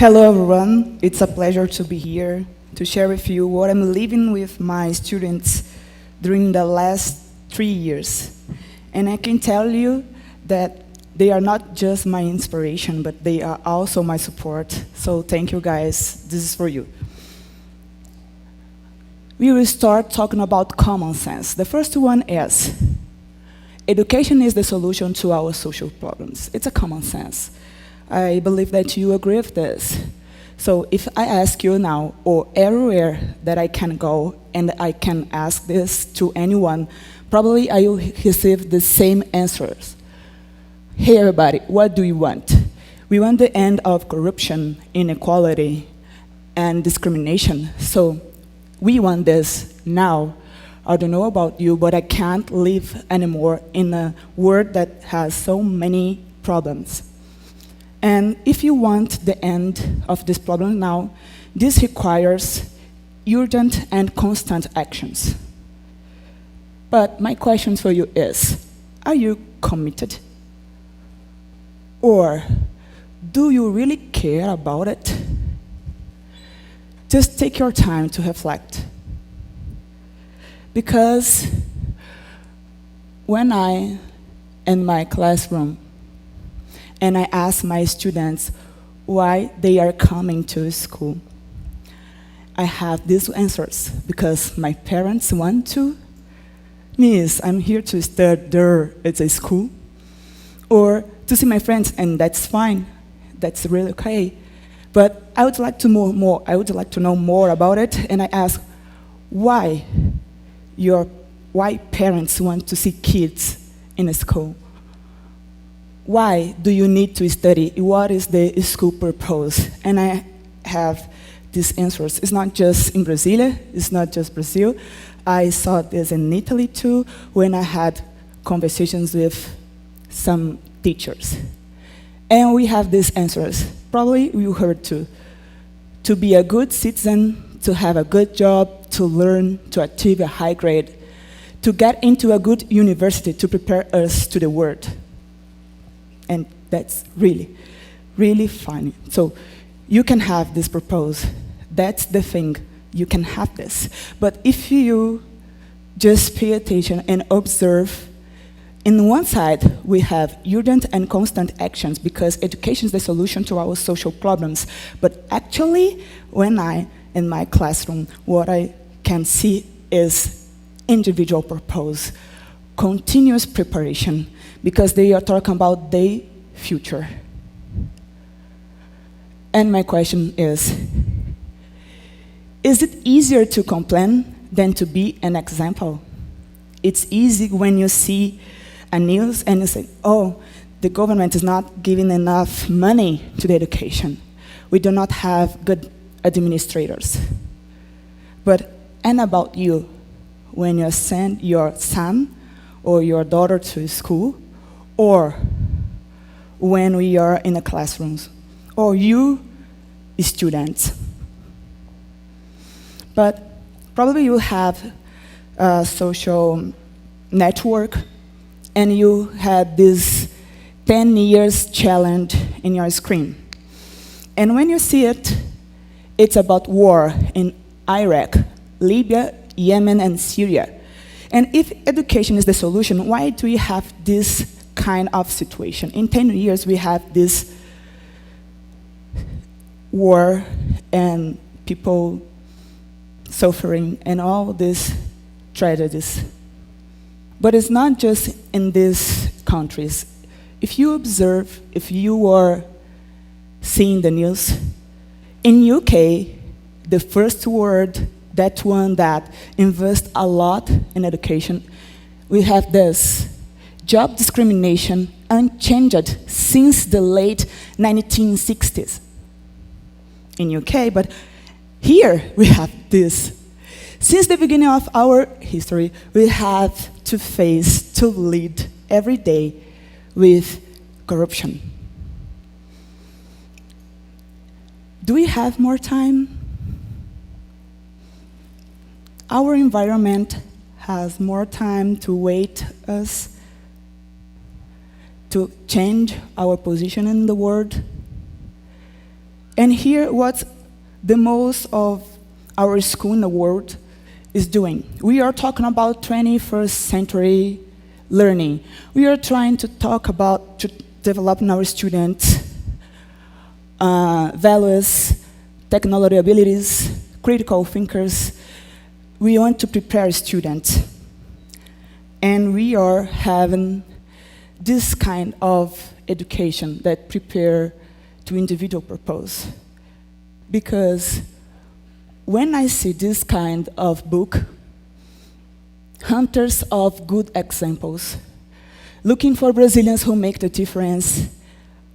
Hello everyone, it's a pleasure to be here to share with you what I'm living with my students during the last 3 years. And I can tell you that they are not just my inspiration, but they are also my support. So thank you guys, this is for you. We will start talking about common sense. The first one is, education is the solution to our social problems. It's a common sense. I believe that you agree with this. So if I ask you now, or everywhere that I can go, and I can ask this to anyone, probably I will receive the same answers. Hey everybody, what do you want? We want the end of corruption, inequality, and discrimination. So we want this now. I don't know about you, but I can't live anymore in a world that has so many problems. And if you want the end of this problem now, this requires urgent and constant actions. But my question for you is, are you committed? Or do you really care about it? Just take your time to reflect. Because when I, in my classroom, and I ask my students why they are coming to school, I have these answers. Because my parents want to. Miss, I'm here to study there at a school. Or to see my friends, and that's fine. That's really okay. But I would like to know more. I would like to know more about it. And I ask, why parents want to see kids in a school? Why do you need to study? What is the school purpose? And I have these answers. It's not just in Brazil, it's not just Brazil. I saw this in Italy too, when I had conversations with some teachers. And we have these answers. Probably you heard too. To be a good citizen, to have a good job, to learn, to achieve a high grade, to get into a good university to prepare us to the world. And that's really, really funny. So you can have this purpose. That's the thing. You can have this. But if you just pay attention and observe, in one side, we have urgent and constant actions because education is the solution to our social problems. But actually, when in my classroom, what I can see is individual purpose, continuous preparation, because they are talking about their future. And my question is it easier to complain than to be an example? It's easy when you see a news and you say, oh, the government is not giving enough money to the education. We do not have good administrators. And about you, when you send your son or your daughter to school, or when we are in the classrooms, or you students. But probably you have a social network and you had this 10 years challenge in your screen. And when you see it, it's about war in Iraq, Libya, Yemen, and Syria. And if education is the solution, why do we have this kind of situation? In 10 years, we have this war and people suffering and all these tragedies. But it's not just in these countries. If you observe, if you are seeing the news, in UK, the first word, that one that invests a lot in education, we have this: job discrimination unchanged since the late 1960s in UK, but here we have this. Since the beginning of our history, we have to face, to lead every day with corruption. Do we have more time? Our environment has more time to wait us to change our position in the world. And here, what the most of our school in the world is doing. We are talking about 21st century learning. We are trying to talk about developing our students' values, technology abilities, critical thinkers. We want to prepare students. And we are having this kind of education that prepare to individual purpose. Because when I see this kind of book, Hunters of Good Examples, looking for Brazilians who make the difference,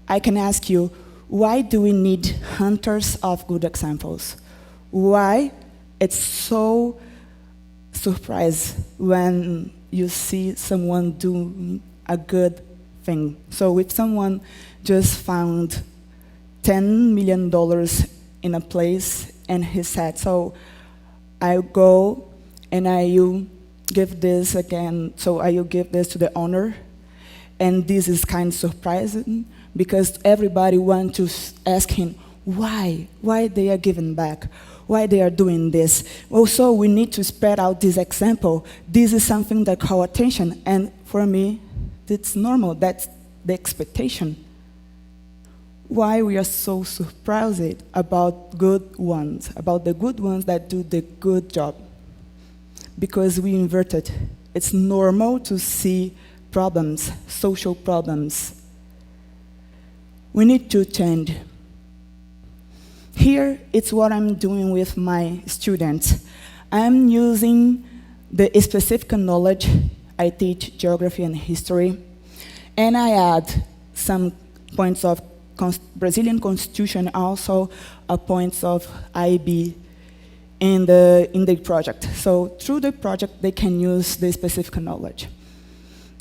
I can ask you, why do we need hunters of good examples? Why it's so surprised when you see someone doing a good thing. So if someone just found $10 million in a place and he said, so I'll go and I'll give this again, so I'll give this to the owner. And this is kind of surprising because everybody wants to ask him why they are giving back, why they are doing this. Also, we need to spread out this example. This is something that call attention, and for me, it's normal, that's the expectation. Why we are so surprised about good ones, about the good ones that do the good job? Because we inverted. It's normal to see problems, social problems. We need to change. Here, it's what I'm doing with my students. I'm using the specific knowledge. I teach geography and history, and I add some points of Brazilian Constitution, also points of EAB in the project. So through the project, they can use the specific knowledge.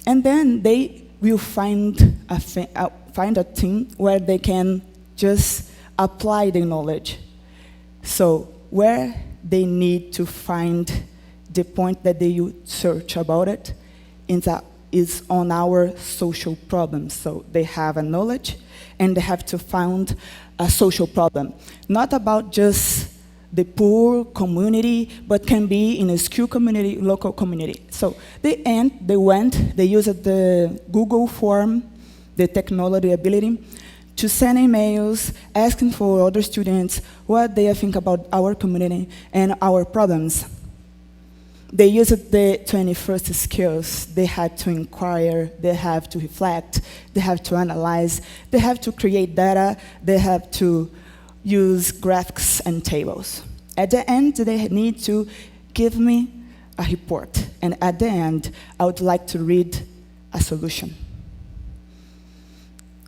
And then they will find a team where they can just apply the knowledge. So where they need to find the point that they search about it is on our social problems. So they have a knowledge and they have to find a social problem. Not about just the poor community, but can be in a school community, local community. So they used the Google form, the technology ability, to send emails asking for other students what they think about our community and our problems. They used the 21st skills. They had to inquire, they have to reflect, they have to analyze, they have to create data, they have to use graphics and tables. At the end, they need to give me a report. And at the end, I would like to read a solution.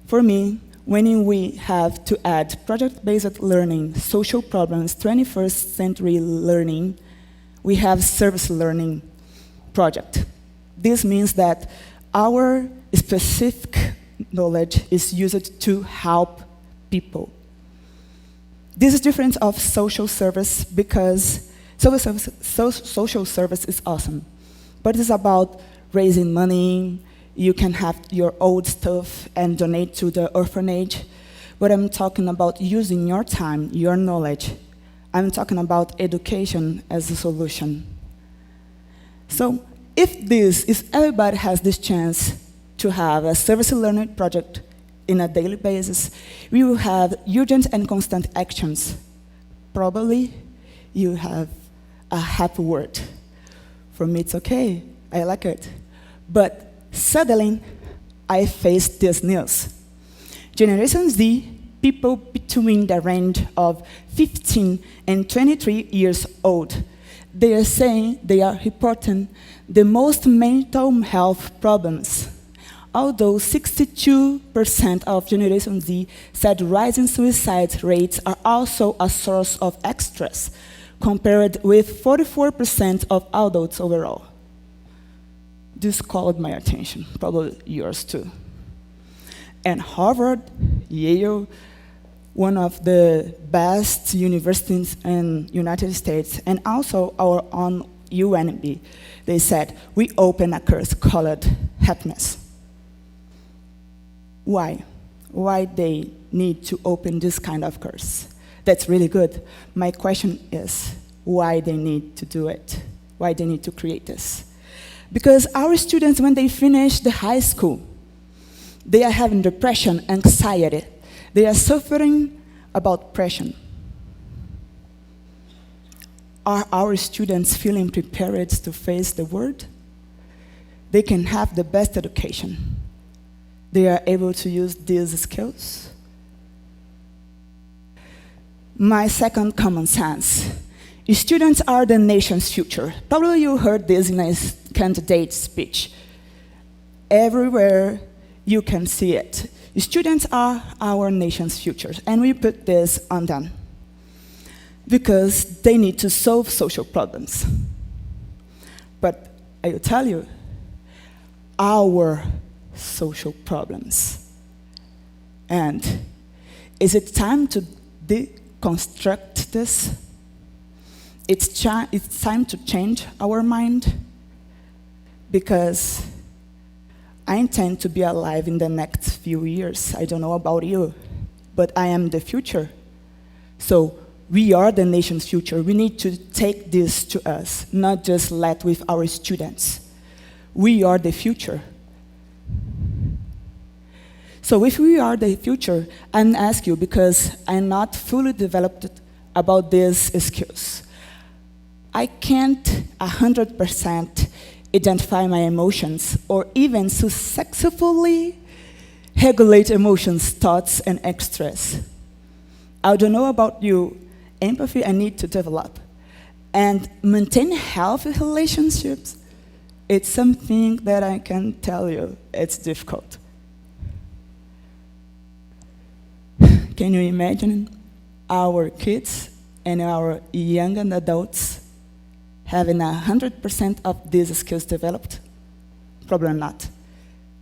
For me, when we have to add project-based learning, social problems, 21st century learning, we have service learning project. This means that our specific knowledge is used to help people. This is different of social service because social service is awesome, but it's about raising money. You can have your old stuff and donate to the orphanage, but I'm talking about using your time, your knowledge. I'm talking about education as a solution. So if everybody has this chance to have a service learning project in a daily basis, we will have urgent and constant actions. Probably you have a happy word. For me, it's okay, I like it. But suddenly, I faced this news. Generation Z, people between the range of 15 and 23 years old, they are saying they are reporting the most mental health problems. Although 62% of Generation Z said rising suicide rates are also a source of stress, compared with 44% of adults overall. This caught my attention, probably yours too. And Harvard, Yale, one of the best universities in the United States, and also our own UNB, they said, we open a course called happiness. Why? why they need to open this kind of course. That's really good. My question is why they need to do it, why they need to create this. Because our students, when they finish the high school, they are having depression, anxiety. They are suffering about depression. Are our students feeling prepared to face the world? They can have the best education. They are able to use these skills. My second common sense. Students are the nation's future. Probably you heard this in a candidate speech. Everywhere you can see it. Students are our nation's future, and we put this on them because they need to solve social problems. But I will tell you, our social problems. And is it time to deconstruct this? It's time to change our mind, because I intend to be alive in the next few years. I don't know about you, but I am the future. So we are the nation's future. We need to take this to us, not just let with our students. We are the future. So if we are the future, I'm asking you because I'm not fully developed about these skills. I can't 100% identify my emotions or even successfully regulate emotions, thoughts, and stress. I don't know about you, empathy I need to develop. And maintain healthy relationships, it's something that I can tell you, it's difficult. Can you imagine our kids and our young adults having 100% of these skills developed? Probably not.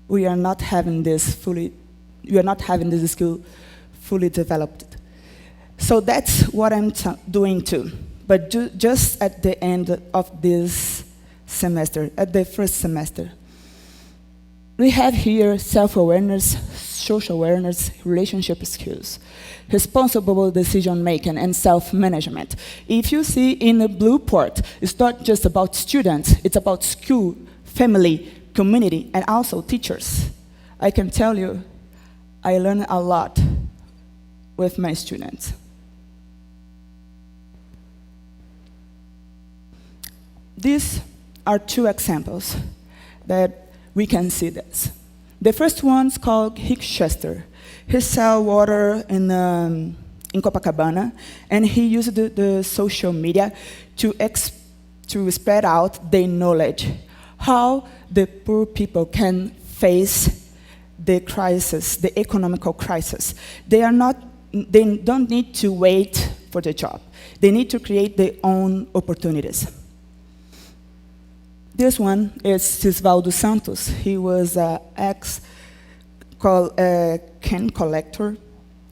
We are not having this skill fully developed. So that's what I'm doing too. But just at the end of this semester, at the first semester, we have here self-awareness, social awareness, relationship skills, responsible decision-making, and self-management. If you see in the blue part, it's not just about students, it's about school, family, community, and also teachers. I can tell you, I learn a lot with my students. These are two examples that we can see this. The first one's called Rick Chester. He sells water in Copacabana, and he used the social media to spread out their knowledge, how the poor people can face the crisis, the economical crisis. They don't need to wait for the job. They need to create their own opportunities. This one is Santos. He was an can collector,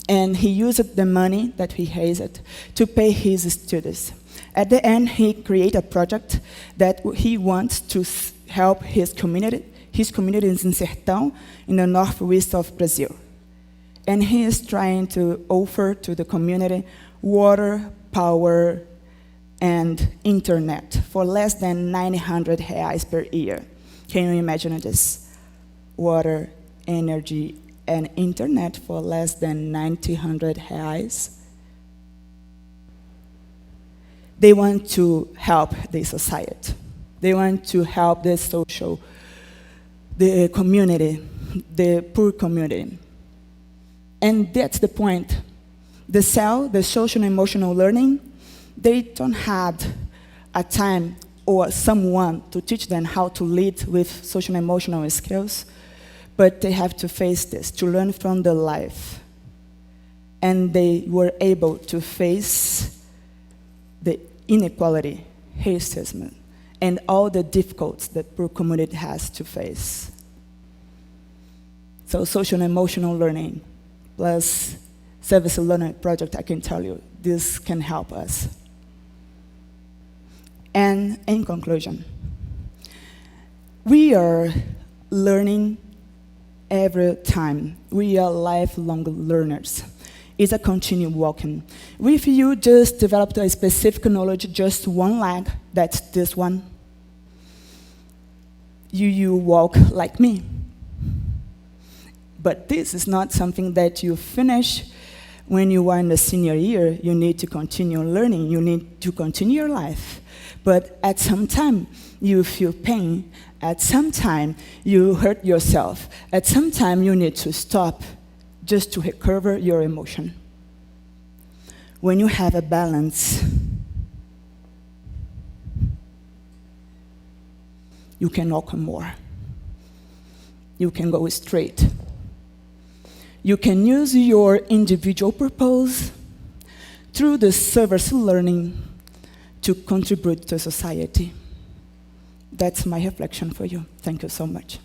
and he used the money that he raised to pay his students. At the end, he created a project that he wants to help his community. His community is in Sertão, in the northwest of Brazil. And he is trying to offer to the community water, power, and internet for less than 900 reais per year. Can you imagine this? Water, energy, and internet for less than 900 reais. They want to help the society. They want to help the community, the poor community. And that's the point. The social and emotional learning, they don't have a time or someone to teach them how to lead with social and emotional skills, but they have to face this, to learn from their life. And they were able to face the inequality, racism, and all the difficulties that poor community has to face. So social and emotional learning plus service learning project, I can tell you, this can help us. And in conclusion, we are learning every time. We are lifelong learners. It's a continued walking. If you just developed a specific knowledge, just one leg, that's this one, you walk like me. But this is not something that you finish when you are in the senior year. You need to continue learning. You need to continue your life. But at some time, you feel pain. At some time, you hurt yourself. At some time, you need to stop just to recover your emotion. When you have a balance, you can walk more. You can go straight. You can use your individual purpose through the service learning to contribute to society. That's my reflection for you. Thank you so much.